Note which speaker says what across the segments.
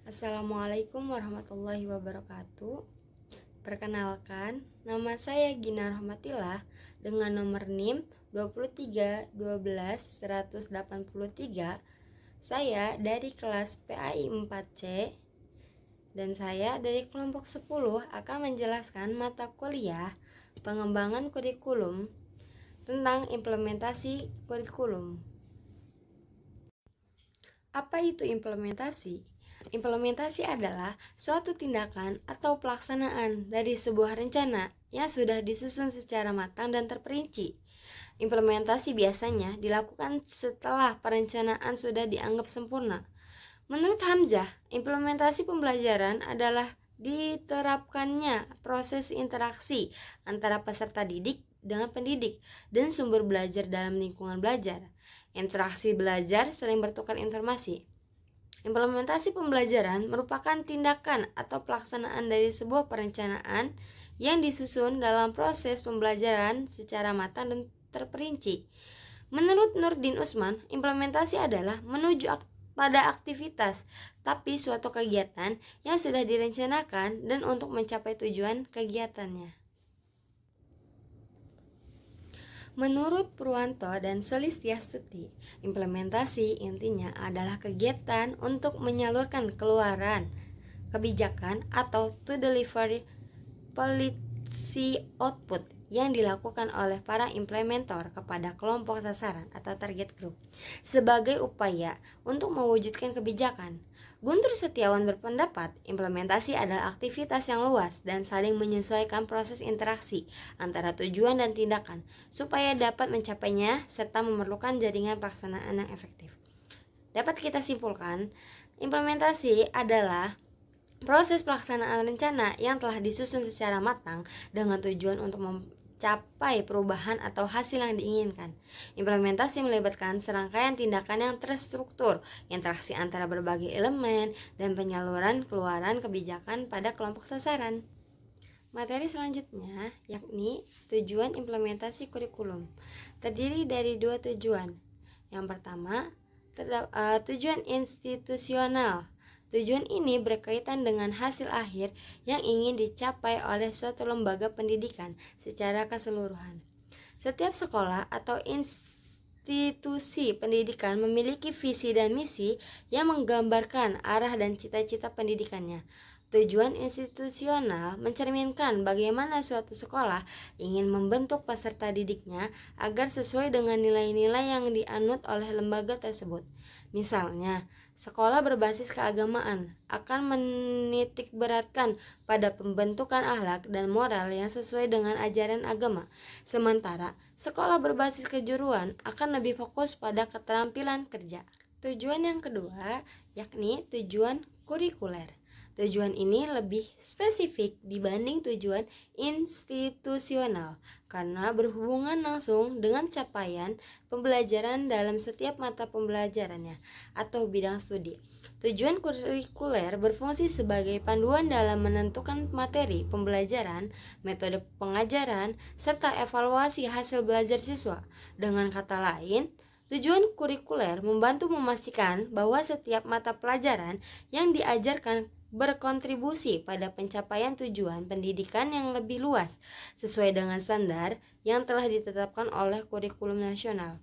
Speaker 1: Assalamualaikum warahmatullahi wabarakatuh. Perkenalkan, nama saya Gina Rahmatillah dengan nomor NIM 23 12 183. Saya dari kelas PAI 4C dan saya dari kelompok 10 akan menjelaskan mata kuliah pengembangan kurikulum tentang implementasi kurikulum. Apa itu implementasi? Implementasi adalah suatu tindakan atau pelaksanaan dari sebuah rencana yang sudah disusun secara matang dan terperinci. Implementasi biasanya dilakukan setelah perencanaan sudah dianggap sempurna. Menurut Hamzah, implementasi pembelajaran adalah diterapkannya proses interaksi antara peserta didik dengan pendidik dan sumber belajar dalam lingkungan belajar. Interaksi belajar saling bertukar informasi. Implementasi pembelajaran merupakan tindakan atau pelaksanaan dari sebuah perencanaan yang disusun dalam proses pembelajaran secara matang dan terperinci. Menurut Nurdin Usman, implementasi adalah menuju pada aktivitas, tapi suatu kegiatan yang sudah direncanakan dan untuk mencapai tujuan kegiatannya. Menurut Purwanto dan Sulistiastuti, implementasi intinya adalah kegiatan untuk menyalurkan keluaran kebijakan atau to deliver policy output yang dilakukan oleh para implementer kepada kelompok sasaran atau target group sebagai upaya untuk mewujudkan kebijakan. Guntur Setiawan berpendapat implementasi adalah aktivitas yang luas dan saling menyesuaikan proses interaksi antara tujuan dan tindakan supaya dapat mencapainya serta memerlukan jaringan pelaksanaan yang efektif. Dapat kita simpulkan, implementasi adalah proses pelaksanaan rencana yang telah disusun secara matang dengan tujuan untuk mencapai perubahan atau hasil yang diinginkan. Implementasi melibatkan serangkaian tindakan yang terstruktur, interaksi antara berbagai elemen, dan penyaluran keluaran kebijakan pada kelompok sasaran. Materi selanjutnya yakni tujuan implementasi kurikulum. Terdiri dari dua tujuan. Yang pertama, tujuan institusional. Tujuan ini berkaitan dengan hasil akhir yang ingin dicapai oleh suatu lembaga pendidikan secara keseluruhan. Setiap sekolah atau institusi pendidikan memiliki visi dan misi yang menggambarkan arah dan cita-cita pendidikannya. Tujuan institusional mencerminkan bagaimana suatu sekolah ingin membentuk peserta didiknya agar sesuai dengan nilai-nilai yang dianut oleh lembaga tersebut. Misalnya, sekolah berbasis keagamaan akan menitikberatkan pada pembentukan akhlak dan moral yang sesuai dengan ajaran agama. Sementara, sekolah berbasis kejuruan akan lebih fokus pada keterampilan kerja. Tujuan yang kedua yakni tujuan kurikuler. Tujuan ini lebih spesifik dibanding tujuan institusional karena berhubungan langsung dengan capaian pembelajaran dalam setiap mata pembelajarannya atau bidang studi. Tujuan kurikuler berfungsi sebagai panduan dalam menentukan materi pembelajaran, metode pengajaran, serta evaluasi hasil belajar siswa. Dengan kata lain, tujuan kurikuler membantu memastikan bahwa setiap mata pelajaran yang diajarkan berkontribusi pada pencapaian tujuan pendidikan yang lebih luas sesuai dengan standar yang telah ditetapkan oleh kurikulum nasional.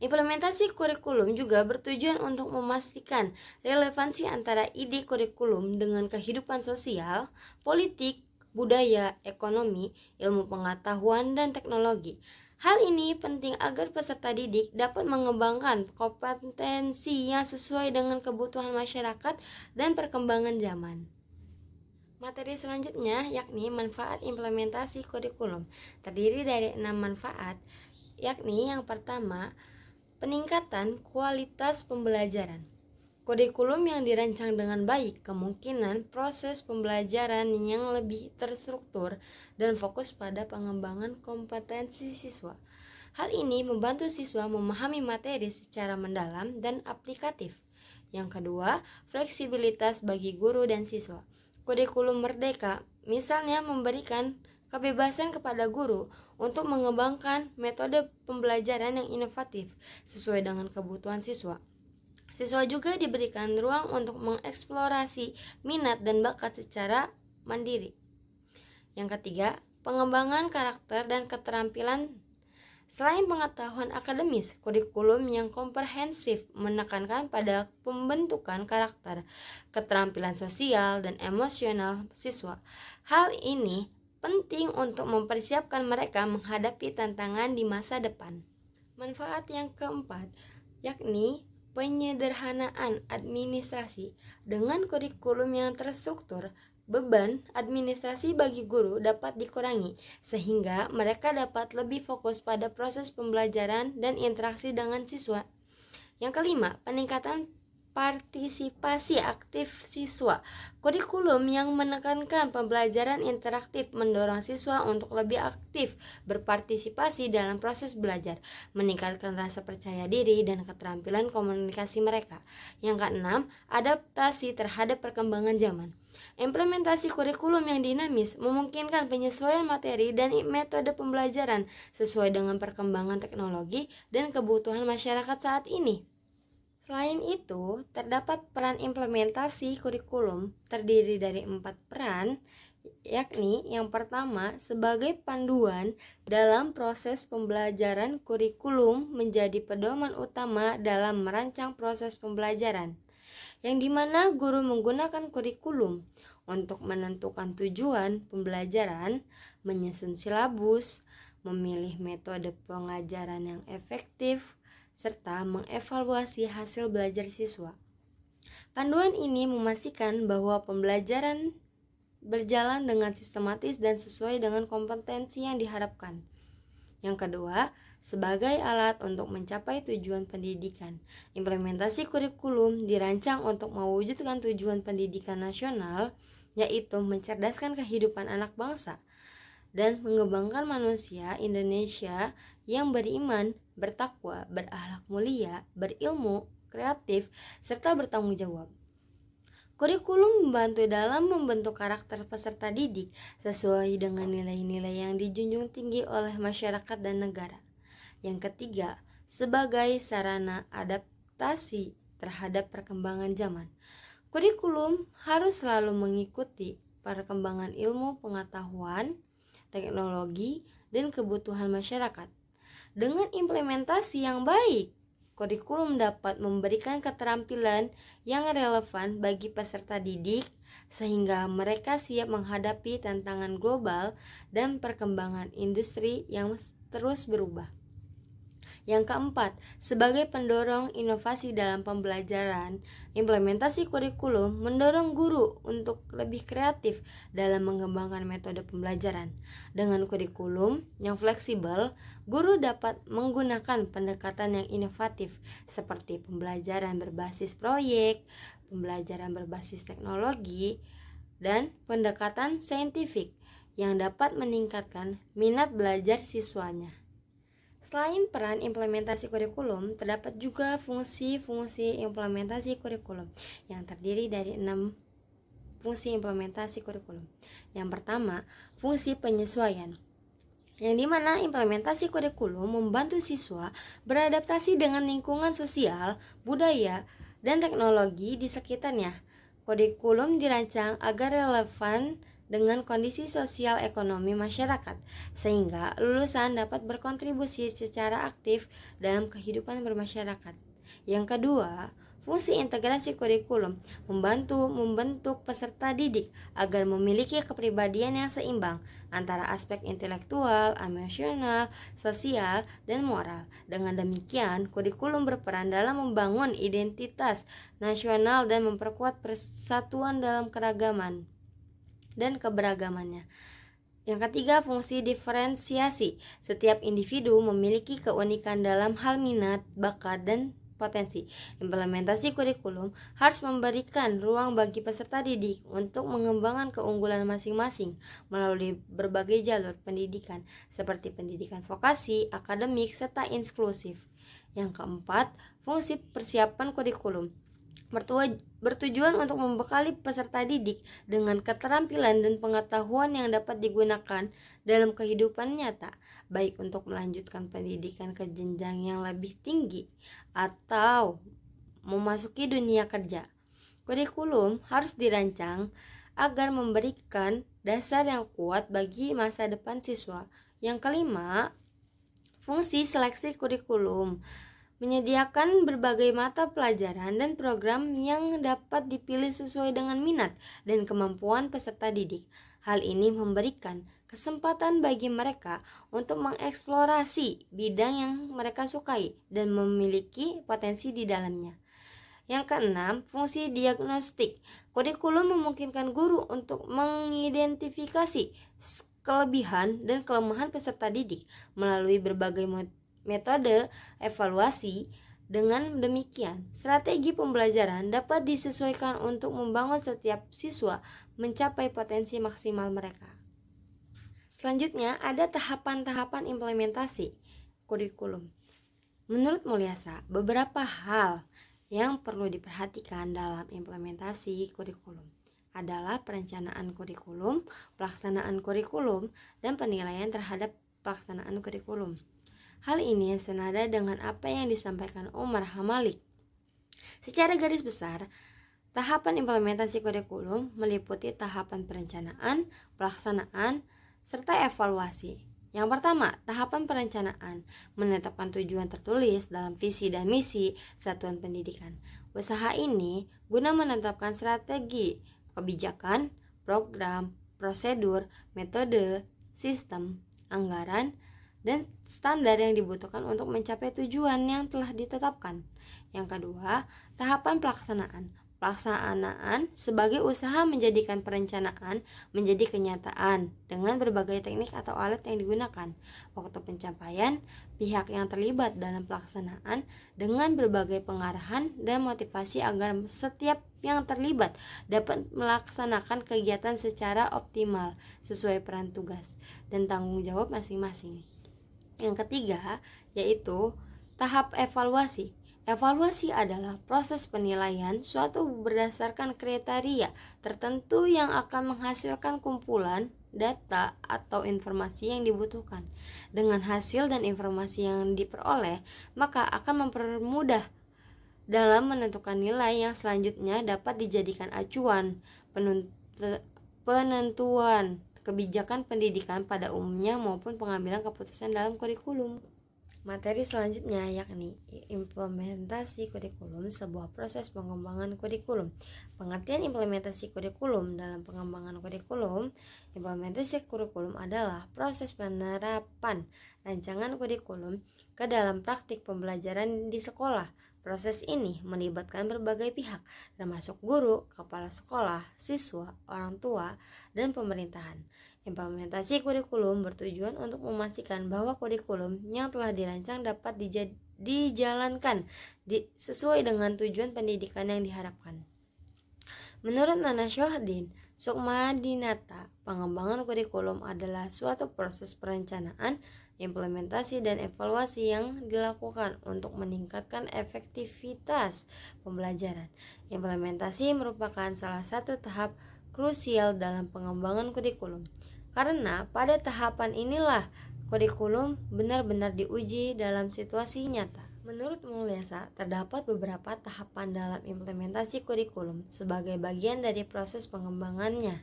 Speaker 1: Implementasi kurikulum juga bertujuan untuk memastikan relevansi antara ide kurikulum dengan kehidupan sosial, politik, budaya, ekonomi, ilmu pengetahuan, dan teknologi. Hal ini penting agar peserta didik dapat mengembangkan kompetensi yang sesuai dengan kebutuhan masyarakat dan perkembangan zaman. Materi selanjutnya yakni manfaat implementasi kurikulum. Terdiri dari 6 manfaat, yakni yang pertama, peningkatan kualitas pembelajaran. Kurikulum yang dirancang dengan baik kemungkinan proses pembelajaran yang lebih terstruktur dan fokus pada pengembangan kompetensi siswa. Hal ini membantu siswa memahami materi secara mendalam dan aplikatif. Yang kedua, fleksibilitas bagi guru dan siswa. Kurikulum merdeka misalnya memberikan kebebasan kepada guru untuk mengembangkan metode pembelajaran yang inovatif sesuai dengan kebutuhan siswa. Siswa juga diberikan ruang untuk mengeksplorasi minat dan bakat secara mandiri. Yang ketiga, pengembangan karakter dan keterampilan. Selain pengetahuan akademis, kurikulum yang komprehensif menekankan pada pembentukan karakter, keterampilan sosial, dan emosional siswa. Hal ini penting untuk mempersiapkan mereka menghadapi tantangan di masa depan. Manfaat yang keempat, yakni penyederhanaan administrasi. Dengan kurikulum yang terstruktur, beban administrasi bagi guru dapat dikurangi, sehingga mereka dapat lebih fokus pada proses pembelajaran dan interaksi dengan siswa. Yang kelima, peningkatan partisipasi aktif siswa. Kurikulum yang menekankan pembelajaran interaktif mendorong siswa untuk lebih aktif berpartisipasi dalam proses belajar, meningkatkan rasa percaya diri dan keterampilan komunikasi mereka. Yang keenam, adaptasi terhadap perkembangan zaman. Implementasi kurikulum yang dinamis memungkinkan penyesuaian materi dan metode pembelajaran sesuai dengan perkembangan teknologi dan kebutuhan masyarakat saat ini. Selain itu, terdapat peran implementasi kurikulum terdiri dari 4 peran, yakni yang pertama, sebagai panduan dalam proses pembelajaran, kurikulum menjadi pedoman utama dalam merancang proses pembelajaran, yang dimana guru menggunakan kurikulum untuk menentukan tujuan pembelajaran, menyusun silabus, memilih metode pengajaran yang efektif, serta mengevaluasi hasil belajar siswa. Panduan ini memastikan bahwa pembelajaran berjalan dengan sistematis dan sesuai dengan kompetensi yang diharapkan. Yang kedua, sebagai alat untuk mencapai tujuan pendidikan. Implementasi kurikulum dirancang untuk mewujudkan tujuan pendidikan nasional, yaitu mencerdaskan kehidupan anak bangsa dan mengembangkan manusia Indonesia yang beriman, bertakwa, berakhlak mulia, berilmu, kreatif, serta bertanggung jawab. Kurikulum membantu dalam membentuk karakter peserta didik sesuai dengan nilai-nilai yang dijunjung tinggi oleh masyarakat dan negara. Yang ketiga, sebagai sarana adaptasi terhadap perkembangan zaman. Kurikulum harus selalu mengikuti perkembangan ilmu pengetahuan, teknologi, dan kebutuhan masyarakat. Dengan implementasi yang baik, kurikulum dapat memberikan keterampilan yang relevan bagi peserta didik sehingga mereka siap menghadapi tantangan global dan perkembangan industri yang terus berubah. Yang keempat, sebagai pendorong inovasi dalam pembelajaran, implementasi kurikulum mendorong guru untuk lebih kreatif dalam mengembangkan metode pembelajaran. Dengan kurikulum yang fleksibel, guru dapat menggunakan pendekatan yang inovatif seperti pembelajaran berbasis proyek, pembelajaran berbasis teknologi, dan pendekatan saintifik yang dapat meningkatkan minat belajar siswanya. Selain peran implementasi kurikulum, terdapat juga fungsi-fungsi implementasi kurikulum yang terdiri dari 6 fungsi implementasi kurikulum. Yang pertama, fungsi penyesuaian, yang dimana implementasi kurikulum membantu siswa beradaptasi dengan lingkungan sosial, budaya, dan teknologi di sekitarnya. Kurikulum dirancang agar relevan dengan kondisi sosial ekonomi masyarakat, sehingga lulusan dapat berkontribusi secara aktif dalam kehidupan bermasyarakat. Yang kedua, fungsi integrasi kurikulum membantu membentuk peserta didik agar memiliki kepribadian yang seimbang antara aspek intelektual, emosional, sosial, dan moral. Dengan demikian, kurikulum berperan dalam membangun identitas nasional dan memperkuat persatuan dalam keragaman dan keberagamannya. Yang ketiga, fungsi diferensiasi. Setiap individu memiliki keunikan dalam hal minat, bakat, dan potensi. Implementasi kurikulum harus memberikan ruang bagi peserta didik untuk mengembangkan keunggulan masing-masing melalui berbagai jalur pendidikan seperti pendidikan vokasi, akademik, serta inklusif. Yang keempat, fungsi persiapan kurikulum bertujuan untuk membekali peserta didik dengan keterampilan dan pengetahuan yang dapat digunakan dalam kehidupan nyata, baik untuk melanjutkan pendidikan ke jenjang yang lebih tinggi atau memasuki dunia kerja. Kurikulum harus dirancang agar memberikan dasar yang kuat bagi masa depan siswa. Yang kelima, fungsi seleksi kurikulum. Menyediakan berbagai mata pelajaran dan program yang dapat dipilih sesuai dengan minat dan kemampuan peserta didik. Hal ini memberikan kesempatan bagi mereka untuk mengeksplorasi bidang yang mereka sukai dan memiliki potensi di dalamnya. Yang keenam, fungsi diagnostik. Kurikulum memungkinkan guru untuk mengidentifikasi kelebihan dan kelemahan peserta didik melalui berbagai metode evaluasi. Dengan demikian, strategi pembelajaran dapat disesuaikan untuk membangun setiap siswa mencapai potensi maksimal mereka. Selanjutnya, ada tahapan-tahapan implementasi kurikulum. Menurut Mulyasa, beberapa hal yang perlu diperhatikan dalam implementasi kurikulum adalah perencanaan kurikulum, pelaksanaan kurikulum, dan penilaian terhadap pelaksanaan kurikulum. Hal ini senada dengan apa yang disampaikan Umar Hamalik. Secara garis besar, tahapan implementasi kurikulum meliputi tahapan perencanaan, pelaksanaan, serta evaluasi. Yang pertama, tahapan perencanaan, menetapkan tujuan tertulis dalam visi dan misi satuan pendidikan. Usaha ini guna menetapkan strategi, kebijakan, program, prosedur, metode, sistem, anggaran, dan standar yang dibutuhkan untuk mencapai tujuan yang telah ditetapkan. Yang kedua, tahapan pelaksanaan. Pelaksanaan sebagai usaha menjadikan perencanaan menjadi kenyataan dengan berbagai teknik atau alat yang digunakan. Waktu pencapaian, pihak yang terlibat dalam pelaksanaan dengan berbagai pengarahan dan motivasi agar setiap yang terlibat dapat melaksanakan kegiatan secara optimal sesuai peran tugas dan tanggung jawab masing-masing. Yang ketiga, yaitu tahap evaluasi. Evaluasi adalah proses penilaian suatu berdasarkan kriteria tertentu yang akan menghasilkan kumpulan data atau informasi yang dibutuhkan. Dengan hasil dan informasi yang diperoleh, maka akan mempermudah dalam menentukan nilai yang selanjutnya dapat dijadikan acuan penentuan kebijakan pendidikan pada umumnya maupun pengambilan keputusan dalam kurikulum. Materi selanjutnya yakni implementasi kurikulum, sebuah proses pengembangan kurikulum. Pengertian implementasi kurikulum dalam pengembangan kurikulum. Implementasi kurikulum adalah proses penerapan rancangan kurikulum ke dalam praktik pembelajaran di sekolah. Proses ini melibatkan berbagai pihak, termasuk guru, kepala sekolah, siswa, orang tua, dan pemerintahan. Implementasi kurikulum bertujuan untuk memastikan bahwa kurikulum yang telah dirancang dapat dijalankan sesuai dengan tujuan pendidikan yang diharapkan. Menurut Nana Syohdin Sukmadinata, pengembangan kurikulum adalah suatu proses perencanaan, implementasi, dan evaluasi yang dilakukan untuk meningkatkan efektivitas pembelajaran. Implementasi merupakan salah satu tahap krusial dalam pengembangan kurikulum, karena pada tahapan inilah kurikulum benar-benar diuji dalam situasi nyata. Menurut Mulyasa, terdapat beberapa tahapan dalam implementasi kurikulum sebagai bagian dari proses pengembangannya.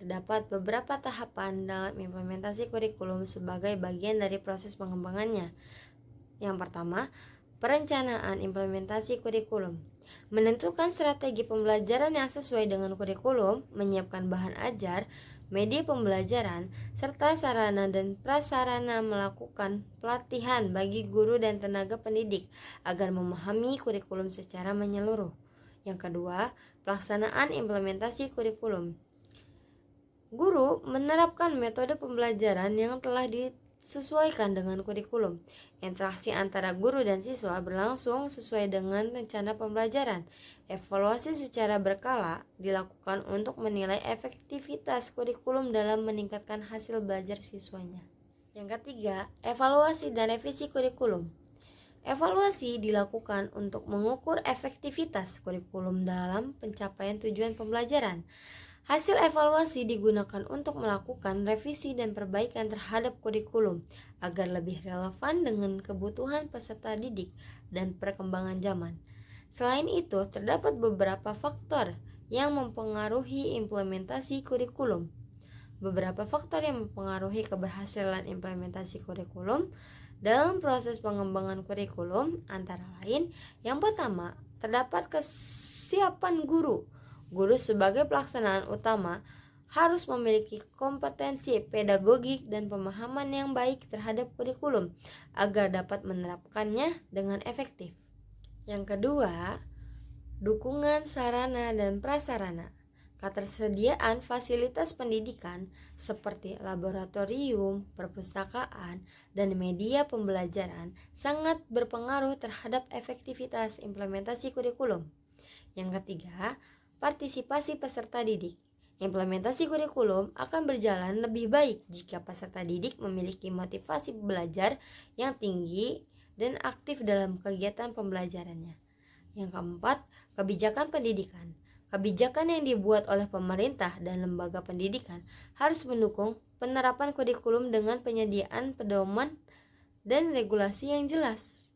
Speaker 1: Terdapat beberapa tahapan dalam implementasi kurikulum sebagai bagian dari proses pengembangannya. Yang pertama, perencanaan implementasi kurikulum. Menentukan strategi pembelajaran yang sesuai dengan kurikulum, menyiapkan bahan ajar, media pembelajaran, serta sarana dan prasarana, melakukan pelatihan bagi guru dan tenaga pendidik agar memahami kurikulum secara menyeluruh. Yang kedua, pelaksanaan implementasi kurikulum. Guru menerapkan metode pembelajaran yang telah disesuaikan dengan kurikulum. Interaksi antara guru dan siswa berlangsung sesuai dengan rencana pembelajaran. Evaluasi secara berkala dilakukan untuk menilai efektivitas kurikulum dalam meningkatkan hasil belajar siswanya. Yang ketiga, evaluasi dan revisi kurikulum. Evaluasi dilakukan untuk mengukur efektivitas kurikulum dalam pencapaian tujuan pembelajaran. Hasil evaluasi digunakan untuk melakukan revisi dan perbaikan terhadap kurikulum agar lebih relevan dengan kebutuhan peserta didik dan perkembangan zaman. Selain itu, terdapat beberapa faktor yang mempengaruhi implementasi kurikulum. Beberapa faktor yang mempengaruhi keberhasilan implementasi kurikulum dalam proses pengembangan kurikulum antara lain, yang pertama, terdapat kesiapan guru. Guru sebagai pelaksanaan utama harus memiliki kompetensi pedagogik dan pemahaman yang baik terhadap kurikulum agar dapat menerapkannya dengan efektif. Yang kedua, dukungan sarana dan prasarana. Ketersediaan fasilitas pendidikan seperti laboratorium, perpustakaan, dan media pembelajaran sangat berpengaruh terhadap efektivitas implementasi kurikulum. Yang ketiga, partisipasi peserta didik. Implementasi kurikulum akan berjalan lebih baik jika peserta didik memiliki motivasi belajar yang tinggi dan aktif dalam kegiatan pembelajarannya. Yang keempat, kebijakan pendidikan. Kebijakan yang dibuat oleh pemerintah dan lembaga pendidikan harus mendukung penerapan kurikulum dengan penyediaan pedoman dan regulasi yang jelas.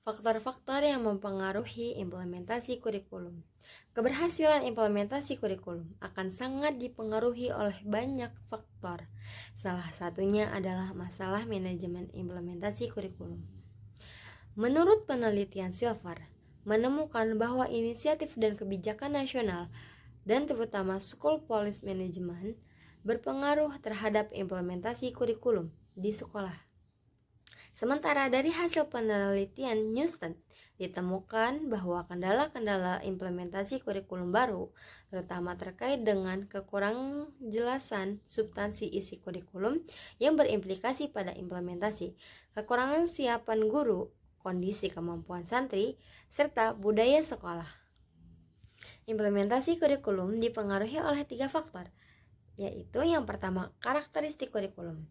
Speaker 1: Faktor-faktor yang mempengaruhi implementasi kurikulum. Keberhasilan implementasi kurikulum akan sangat dipengaruhi oleh banyak faktor. Salah satunya adalah masalah manajemen implementasi kurikulum. Menurut penelitian Silver, menemukan bahwa inisiatif dan kebijakan nasional dan terutama School Policy Management berpengaruh terhadap implementasi kurikulum di sekolah. Sementara dari hasil penelitian Newsted, ditemukan bahwa kendala-kendala implementasi kurikulum baru, terutama terkait dengan kekurangan jelasan substansi isi kurikulum yang berimplikasi pada implementasi, kekurangan siapan guru, kondisi kemampuan santri, serta budaya sekolah. Implementasi kurikulum dipengaruhi oleh 3 faktor, yaitu yang pertama, karakteristik kurikulum.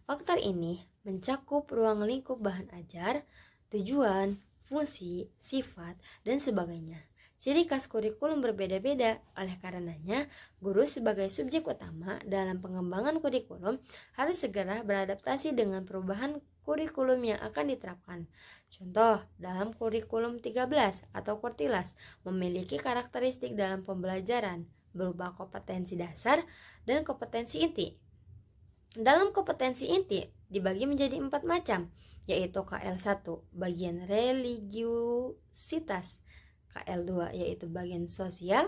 Speaker 1: Faktor ini mencakup ruang lingkup bahan ajar, tujuan, fungsi, sifat, dan sebagainya. Ciri khas kurikulum berbeda-beda, oleh karenanya guru sebagai subjek utama dalam pengembangan kurikulum harus segera beradaptasi dengan perubahan kurikulum yang akan diterapkan. Contoh, dalam kurikulum 13 atau Kurtilas memiliki karakteristik dalam pembelajaran berupa kompetensi dasar dan kompetensi inti. Dalam kompetensi inti dibagi menjadi 4 macam, yaitu KL1 bagian religiusitas, KL2 yaitu bagian sosial,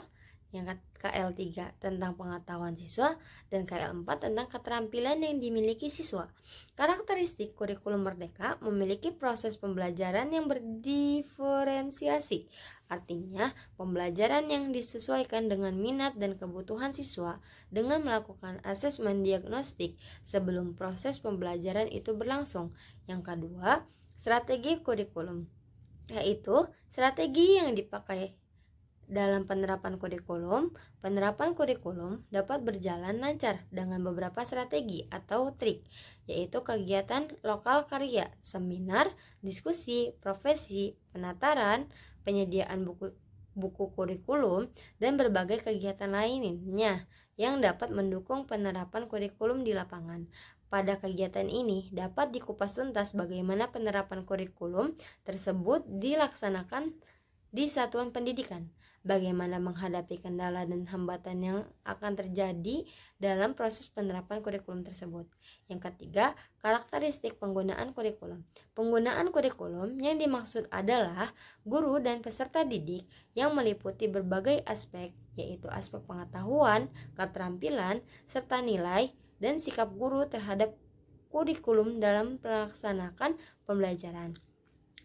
Speaker 1: yang KL3 tentang pengetahuan siswa, dan KL4 tentang keterampilan yang dimiliki siswa. Karakteristik kurikulum merdeka memiliki proses pembelajaran yang berdiferensiasi, artinya pembelajaran yang disesuaikan dengan minat dan kebutuhan siswa dengan melakukan asesmen diagnostik sebelum proses pembelajaran itu berlangsung. Yang kedua, strategi kurikulum, yaitu strategi yang dipakai dalam penerapan kurikulum. Penerapan kurikulum dapat berjalan lancar dengan beberapa strategi atau trik, yaitu kegiatan lokal karya, seminar, diskusi, profesi, penataran, penyediaan buku kurikulum, dan berbagai kegiatan lainnya yang dapat mendukung penerapan kurikulum di lapangan. Pada kegiatan ini dapat dikupas tuntas bagaimana penerapan kurikulum tersebut dilaksanakan di satuan pendidikan, bagaimana menghadapi kendala dan hambatan yang akan terjadi dalam proses penerapan kurikulum tersebut. Yang ketiga, karakteristik penggunaan kurikulum. Penggunaan kurikulum yang dimaksud adalah guru dan peserta didik yang meliputi berbagai aspek, yaitu aspek pengetahuan, keterampilan, serta nilai dan sikap guru terhadap kurikulum dalam melaksanakan pembelajaran.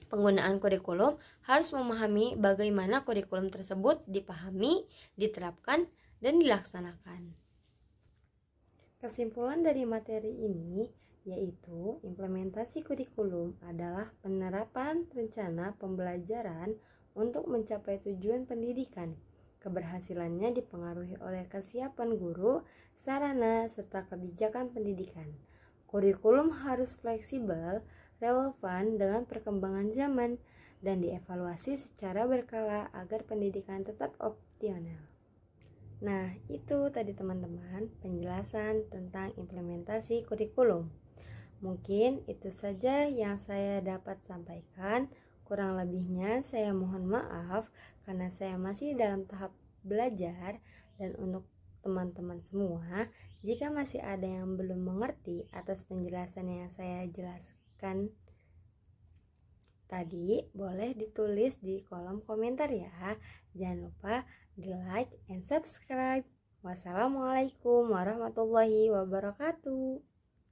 Speaker 1: Penggunaan kurikulum harus memahami bagaimana kurikulum tersebut dipahami, diterapkan, dan dilaksanakan. Kesimpulan dari materi ini yaitu implementasi kurikulum adalah penerapan rencana pembelajaran untuk mencapai tujuan pendidikan. Keberhasilannya dipengaruhi oleh kesiapan guru, sarana, serta kebijakan pendidikan. Kurikulum harus fleksibel, relevan dengan perkembangan zaman, dan dievaluasi secara berkala agar pendidikan tetap optimal. Nah, itu tadi teman-teman penjelasan tentang implementasi kurikulum. Mungkin itu saja yang saya dapat sampaikan. Kurang lebihnya saya mohon maaf karena saya masih dalam tahap belajar. Dan untuk teman-teman semua, jika masih ada yang belum mengerti atas penjelasan yang saya jelaskan tadi, boleh ditulis di kolom komentar ya. Jangan lupa di like and subscribe. Wassalamualaikum warahmatullahi wabarakatuh.